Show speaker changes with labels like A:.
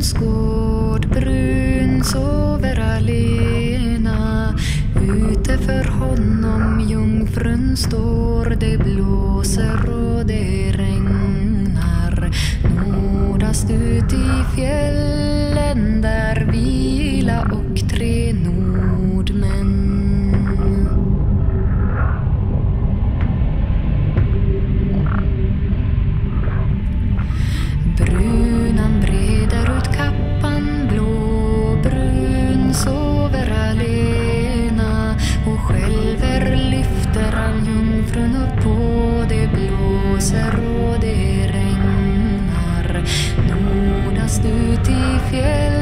A: lustgård brun sover alena. Ute för honom jungfrun står, det blåser och det regnar. Nordast ut i fjällen där vila och 3 nordmän. Brunan breder ut kappan, blåbrun sover alena. Och skälver lyfter han jungfrun upp på, det blåser och det regnar. Nordast ut i fjäll